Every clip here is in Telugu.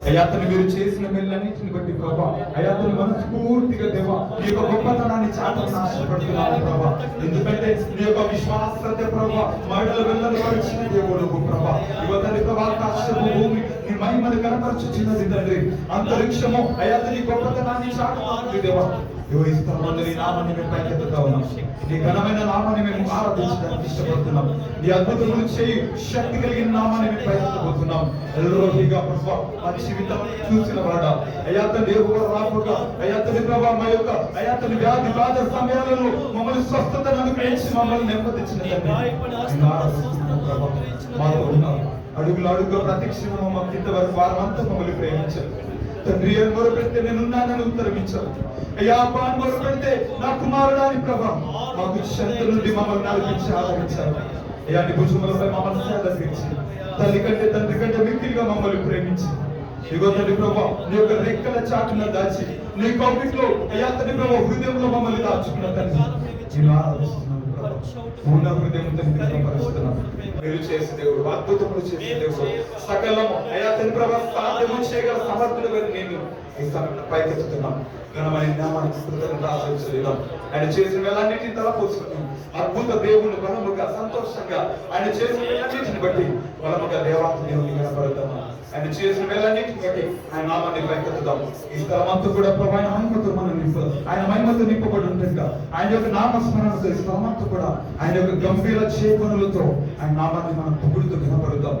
అయ్యా అతను మీరు చేసిన మేలన్నిటిని బట్టి ప్రభా, అయ్యా అతను మనస్ఫూర్తిగా దేవా నీ యొక్క గొప్పతనాన్ని చాటని ఆశపడుతున్నాను ప్రభా. ఎందుకంటే నీ యొక్క విశ్వాసతే ప్రభా మహిళలు వెళ్ళని పరిచిన దేవుడు ప్రభా. యువతని ప్రభా ఆకాశము భూమి నీ మహిమను కనపరచుచున్నది తండ్రి. అంతరిక్షము అయ్యా నీ గొప్పతనాన్ని చాటుతుంది దేవా. నీ నామాన్ని మేము పైకెత్తుతా ఉన్నాం. నీ ఘనమైన నామాన్ని మేము ఆరాధించడానికి ఇష్టపడుతున్నాం. నీ అద్భుతములు చేయి శక్తి కలిగిన నామాన్ని మేము పైకెత్తబోతున్నాం. ఎల్రోహిగా ప్రభా మా జీవితం చూసిన వాడ అయ్యా తండ్రి రాపుగా అయ్యా తండ్రి ప్రభా మా యొక్క అయ్యా తండ్రి వ్యాధి బాధ సమయాలలో మమ్మల్ని స్వస్థతను అనుగ్రహించి మమ్మల్ని నెమ్మదించిన మాలో ఉన్నారు. అడుగులు అడుగుగా ప్రతిక్షణము మాకు ఇంతవరకు వారమంతా మమ్మల్ని ప్రేమించారు తండ్రి. మొర పెడితే నేనున్నానని ఉత్తరమించారు. అయ్యా పాన్ మొర పెడితే నా కుమారుడాని ప్రభా మాకు శక్తి నుండి మమ్మల్ని నడిపించి ఆదరించారు. అయ్యా నీ భుజములపై మమ్మల్ని సేదరించి తల్లి కంటే తండ్రి కంటే మిక్కిలిగా మమ్మల్ని ప్రేమించి ఇగో తండ్రి ప్రభా నీ యొక్క రెక్కల చాటున దాచి నీ కౌగిట్లో అయ్యా తండ్రి ప్రభా హృదయంలో మమ్మల్ని దాచుకున్న తండ్రి నేను ఆరాధిస్తున్నాను. పూర్ణ హృదయంతో పరిస్తున్నాను. మీరు చేసే దేవుడు, అద్భుతములు చేసే దేవుడు, సకలము అయ్యా తండ్రి ప్రభా సాధ్యము చేయగల సమర్థుడు నేను ఈ సమయంలో పైకెత్తుతున్నాను. ఘనమైన నామానికి కృతజ్ఞతలు ఆశించలేదాం. ఆయన చేసిన వేళన్నిటిని తలపోసుకున్నాం. అద్భుత దేవుని బలముగా సంతోషంగా ఆయన చేసిన వేళన్నిటిని బట్టి బలముగా దేవాతి దేవుని కనపడతాం. ఆయన చేసిన వేళన్నిటిని బట్టి ఆయన నామాన్ని పైకెత్తుదాం. ఈ స్థలమంతా కూడా ప్రభు ఆయన మహిమతో మనం నింపాలి. ఆయన మహిమతో నింపబడి ఉంటుంది. ఆయన యొక్క నామస్మరణతో ఈ స్థలమంతా కూడా ఆయన యొక్క గంభీర చేపనులతో ఆయన నామాన్ని మనం పొగుడుతూ కనపడతాం.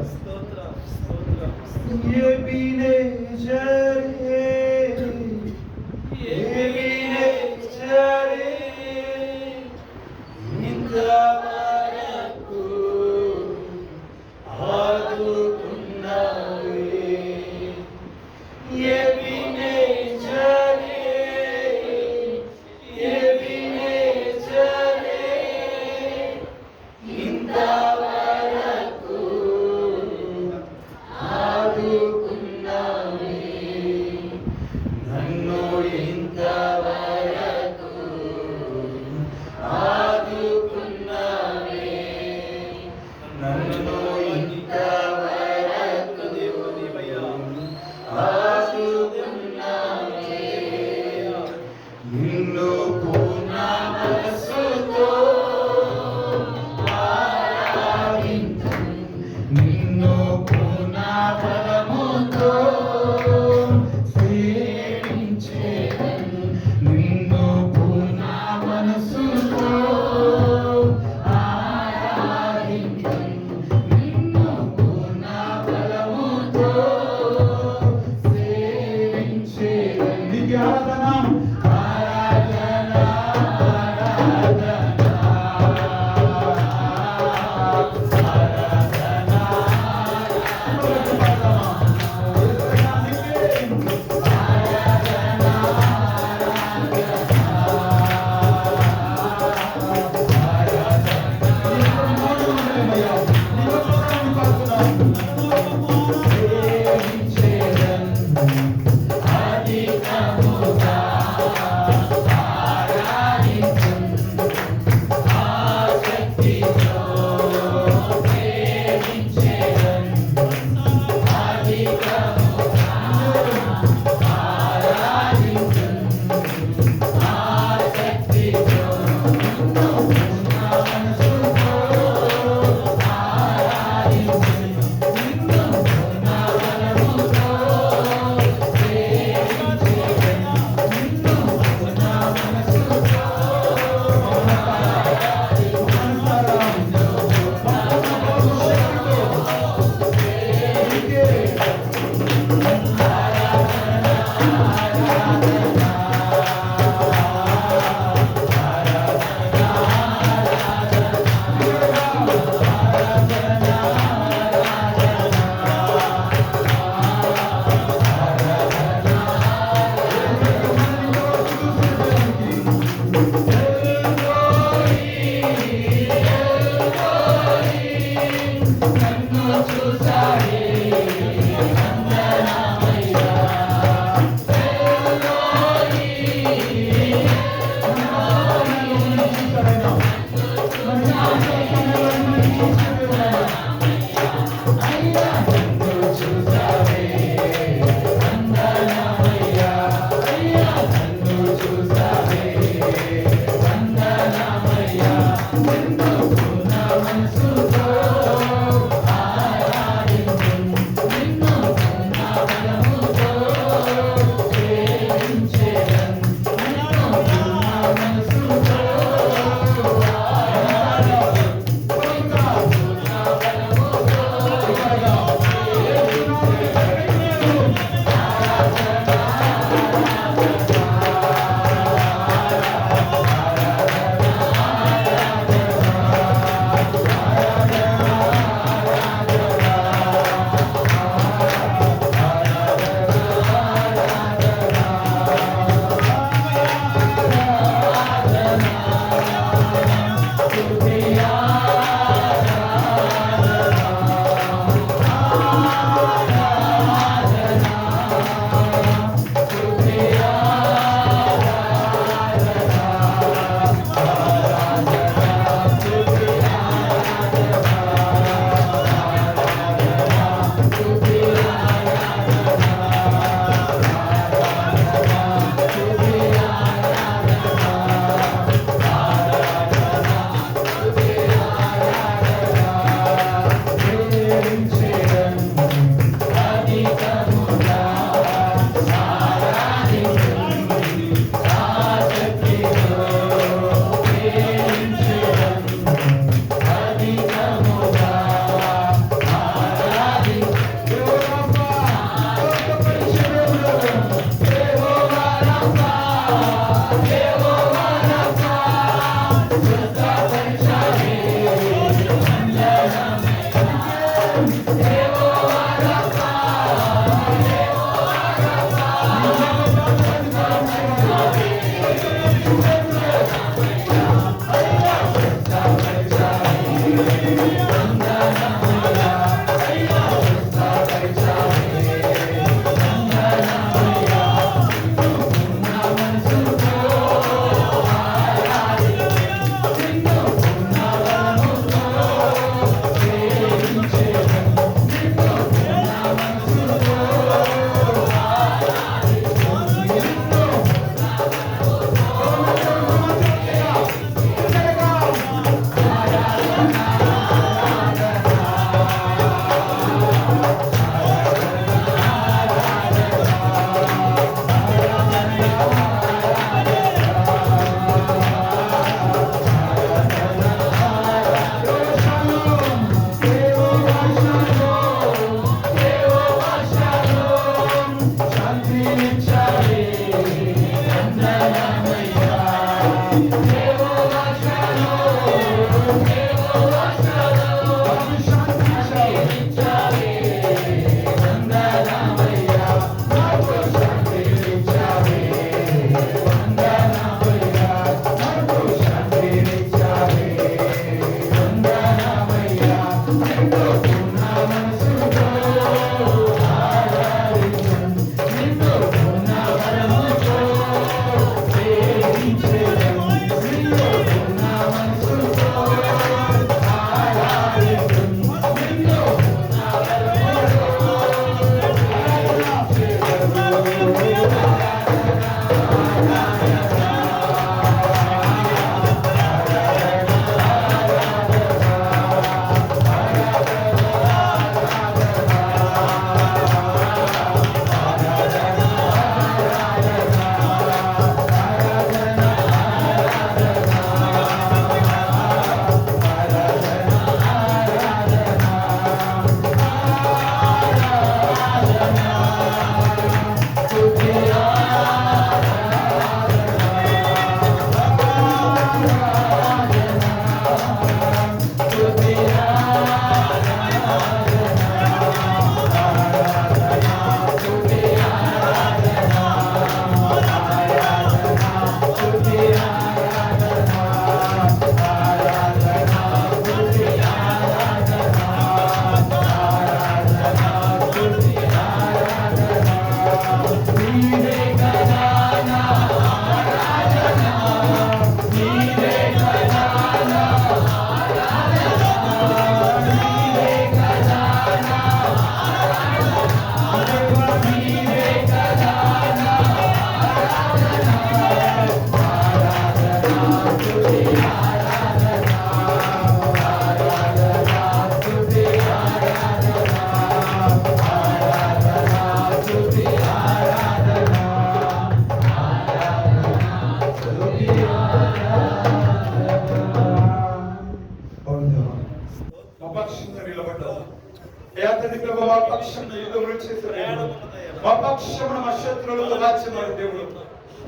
మా పక్షమున మా శత్రువులతో రాజ్యమైన దేవుడు,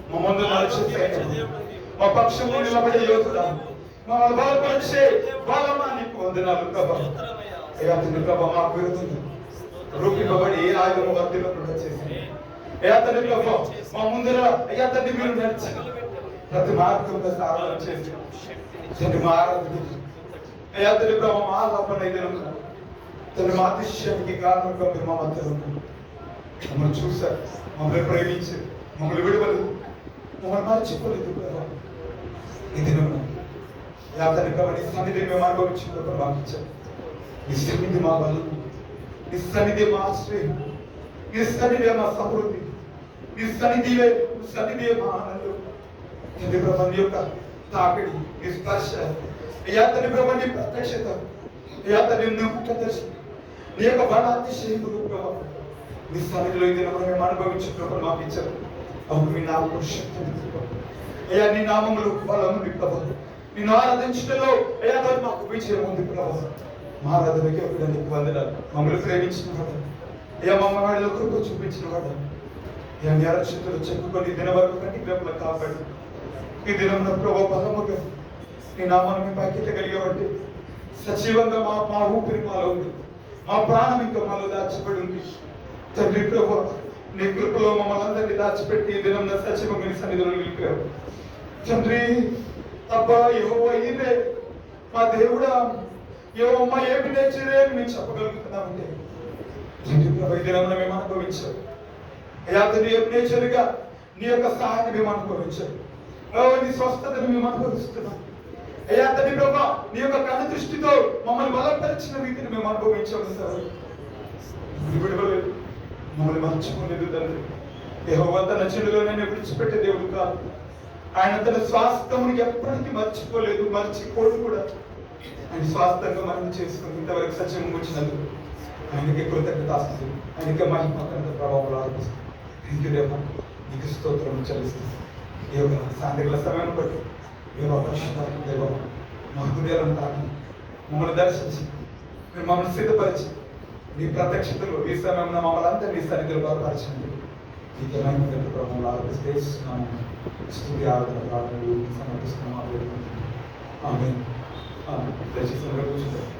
మా ముందు నడిచే సైన్యము, మా పక్షమున నిలబడే యోధుడా, మమ్మల్ని బలపరిచే బలమా నీకు వందనాలు ప్రభా. అయ్యా తండ్రి ప్రభా, మాకు విరుద్ధంగా రూపింపబడి ఏ ఆయుధము వర్తిల్లకుండా చేసింది. అయ్యా తండ్రి ప్రభా, మా ముందర అయ్యా తండ్రి మీరు నడిచి ప్రతి మార్గంలో సాధన చేసి తండ్రి మా ఆరాధన అయ్యా తండ్రి ప్రభా, మా ఆలాపన ఇదనుకున్నా తండ్రి మా అతిశయానికి కారణంగా మీరు మా మధ్యలో మమ్మల్ని చూశారు, మమ్మల్ని ప్రేమించారు, మమ్మల్ని విడవలేదు, మమ్మల్ని మర్చిపోలేదు ప్రభా. ఇది తండ్రి ప్రభా, నీ సన్నిధిని మేము అనుభవించిన ప్రభావించాం. నీ సన్నిధి మా బలం, నీ సన్నిధి మా ఆశ్రయం, నీ సన్నిధి మా సమృద్ధి, నీ సన్నిధి మా ఆనందం. తండ్రి ప్రభా, నీ యొక్క తాకిడి, నీ స్పర్శ, అయ్యా తండ్రి ప్రభా, నీ ప్రత్యక్షత, అయ్యా తండ్రి నీ ముఖ్య దర్శనం, నీ యొక్క బలాతిశయములు ప్రభా, నీ సన్నిధిలో ఇది మేము అనుభవించిన ప్రభా మాకు ఇచ్చారు. అవును, మీ నామములు శక్తి, అయ్యా నీ నామములు బలం ఉంది ప్రభా. నిన్ను ఆరాధించడంలో అయ్యా మాకు విజయం ఉంది ప్రభా. మా ఆరాధనకి ఒకదానికి వందనాలు. మమ్మల్ని ప్రేమించిన వాడు, అయ్యా మమ్మల్ని కృప చూపించిన వాడు, అయ్యా నీ అరచేతులు చెప్పుకొని ఈ దిన వరకు కంటి గ్రహంలో కాపాడు. ఈ దినం ప్రభా బలముగా నీ నామాన్ని మేము పాకించగలిగామంటే సజీవంగా మా ఊపిరి మాలో ఉంది, మా ప్రాణం ఇంకా మాలో దాచిపడి ఉంది. తండ్రి ప్రభా, నీ కృపలో మమ్మల్ని అందరినీ దాచిపెట్టి ఈ దినం సజీవంగా నీ సన్నిధిలో నిలిపారు తండ్రి. అబ్బా యెహోవా ఈరే మా దేవుడా, యెహోవా ఏమి నేచరే మేము చెప్పగలుగుతున్నామంటే తండ్రి ప్రభా, ఈ దినం మేము అనుభవించాం. అయ్యా తండ్రి ఏమి నేచరుగా నీ యొక్క సహాయాన్ని మేము అనుభవించాం. నీ స్వస్థతను మేము అనుభవిస్తున్నాం. అయ్యా తండ్రి ప్రభా, నీ యొక్క కళ్ళ దృష్టితో మమ్మల్ని బలపరిచిన రీతిని మేము అనుభవించాము సార్. విడవలేదు, మమ్మల్ని మర్చిపోలేదు తండ్రి. యెహోవా తన చెడులోనే విడిచిపెట్టే దేవుడు కాదు. ఆయన తన స్వాస్థ్యముని ఎప్పటికీ మర్చిపోలేదు, మర్చిపోడు కూడా. ఆయన స్వాస్థ్యంగా మనం చేసుకుని ఇంతవరకు సత్యం వచ్చినందుకు ఆయనకి కృతజ్ఞతాస్తులు, ఆయనకి మహిమ ప్రభావాలు ఆరోపిస్తాం. ఇంకేదేమో నీకు స్తోత్రం చెల్లిస్తాం. ఈ యొక్క సాయంత్రికల సమయాన్ని బట్టి దేవ మా హృదయాలను తాకి మమ్మల్ని దర్శించి మీరు మమ్మల్ని సిద్ధపరిచి నీ ప్రత్యక్షతలు ఈ సమయంలో మమ్మల్ని అందరినీ సన్నిధిలో బలపరచండి. నీకే మహిమ కలుగు ప్రభువు. ఆరాధిస్తే స్తుతి ఆరాధన ప్రార్థనలు సమర్పిస్తున్నాం. ఆమేన్. దయచేసి కూర్చుంటారు.